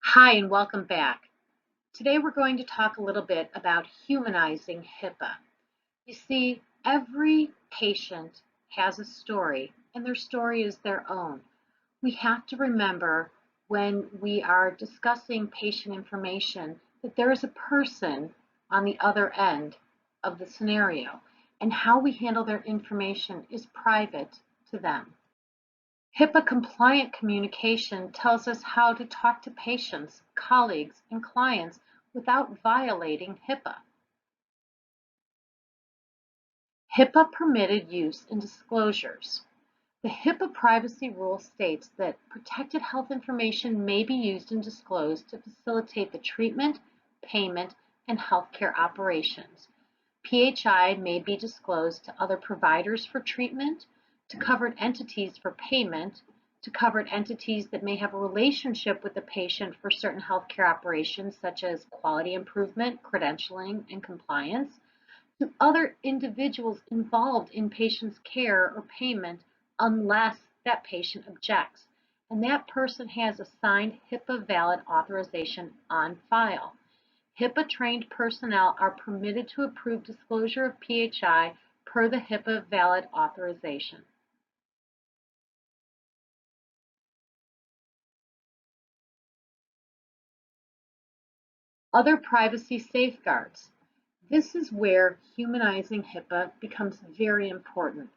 Hi, and welcome back. Today we're going to talk a little bit about humanizing HIPAA. You see, every patient has a story, and their story is their own. We have to remember when we are discussing patient information that there is a person on the other end of the scenario, and how we handle their information is private to them. HIPAA compliant communication tells us how to talk to patients, colleagues, and clients without violating HIPAA. HIPAA permitted use and disclosures. The HIPAA privacy rule states that protected health information may be used and disclosed to facilitate the treatment, payment, and healthcare operations. PHI may be disclosed to other providers for treatment, to covered entities for payment, to covered entities that may have a relationship with the patient for certain healthcare operations such as quality improvement, credentialing, and compliance, to other individuals involved in patient's care or payment unless that patient objects, and that person has a signed HIPAA valid authorization on file. HIPAA trained personnel are permitted to approve disclosure of PHI per the HIPAA valid authorization. Other privacy safeguards. This is where humanizing HIPAA becomes very important.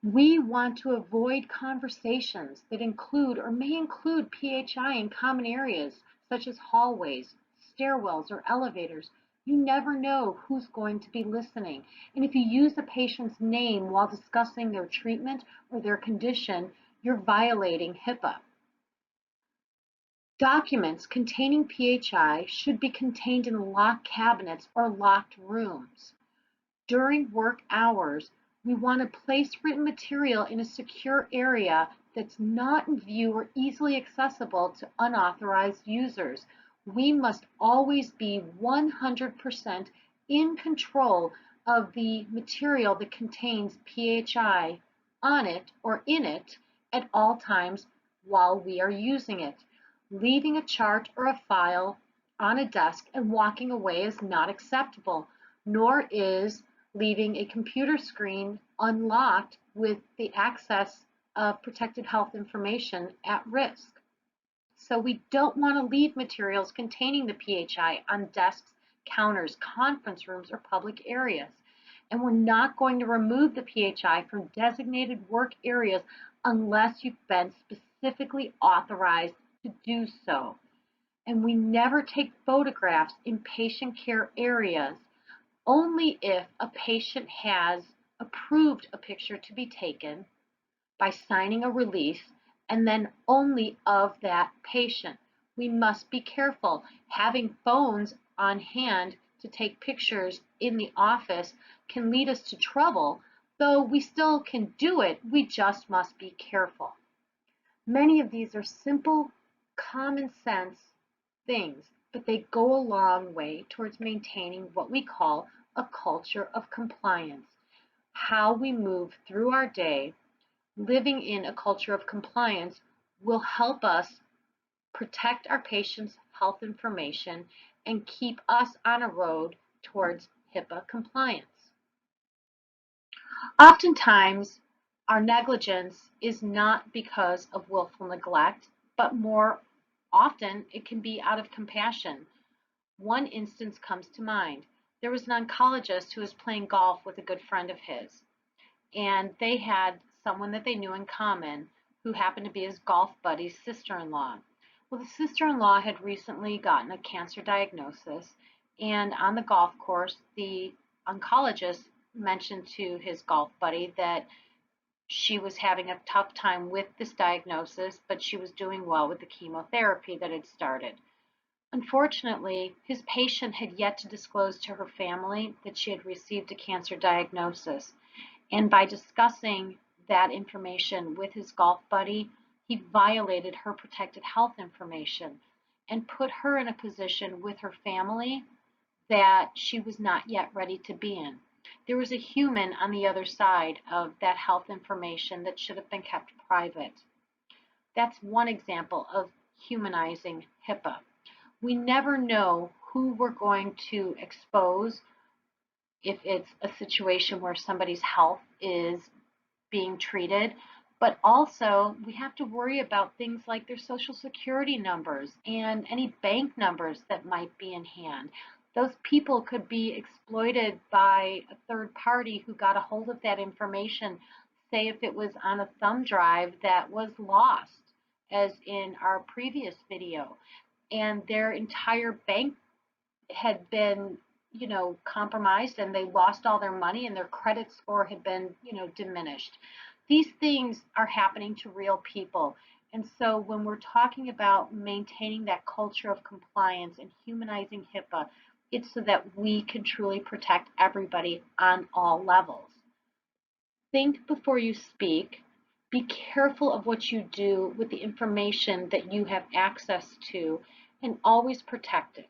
We want to avoid conversations that include or may include PHI in common areas such as hallways, stairwells, or elevators. You never know who's going to be listening. And if you use a patient's name while discussing their treatment or their condition, you're violating HIPAA. Documents containing PHI should be contained in locked cabinets or locked rooms. During work hours, we want to place written material in a secure area that's not in view or easily accessible to unauthorized users. We must always be 100% in control of the material that contains PHI on it or in it at all times while we are using it. Leaving a chart or a file on a desk and walking away is not acceptable, nor is leaving a computer screen unlocked with the access of protected health information at risk. So we don't want to leave materials containing the PHI on desks, counters, conference rooms, or public areas. And we're not going to remove the PHI from designated work areas unless you've been specifically authorized to do so. And we never take photographs in patient care areas only if a patient has approved a picture to be taken by signing a release, and then only of that patient. We must be careful. Having phones on hand to take pictures in the office can lead us to trouble, though we still can do it, we just must be careful. Many of these are simple, common sense things, but they go a long way towards maintaining what we call a culture of compliance. How we move through our day, living in a culture of compliance, will help us protect our patients' health information and keep us on a road towards HIPAA compliance. Oftentimes, our negligence is not because of willful neglect, but more often it can be out of compassion. One instance comes to mind. There was an oncologist who was playing golf with a good friend of his, and they had someone that they knew in common who happened to be his golf buddy's sister-in-law. Well, the sister-in-law had recently gotten a cancer diagnosis, and on the golf course, the oncologist mentioned to his golf buddy that she was having a tough time with this diagnosis, but she was doing well with the chemotherapy that had started. Unfortunately, his patient had yet to disclose to her family that she had received a cancer diagnosis. And by discussing that information with his golf buddy, he violated her protected health information and put her in a position with her family that she was not yet ready to be in. There was a human on the other side of that health information that should have been kept private. That's one example of humanizing HIPAA. We never know who we're going to expose if it's a situation where somebody's health is being treated. But also, we have to worry about things like their social security numbers and any bank numbers that might be in hand. Those people could be exploited by a third party who got a hold of that information, say if it was on a thumb drive that was lost, as in our previous video, and their entire bank had been, compromised, and they lost all their money and their credit score had been, diminished. These things are happening to real people. And so when we're talking about maintaining that culture of compliance and humanizing HIPAA, it's so that we can truly protect everybody on all levels. Think before you speak. Be careful of what you do with the information that you have access to, and always protect it.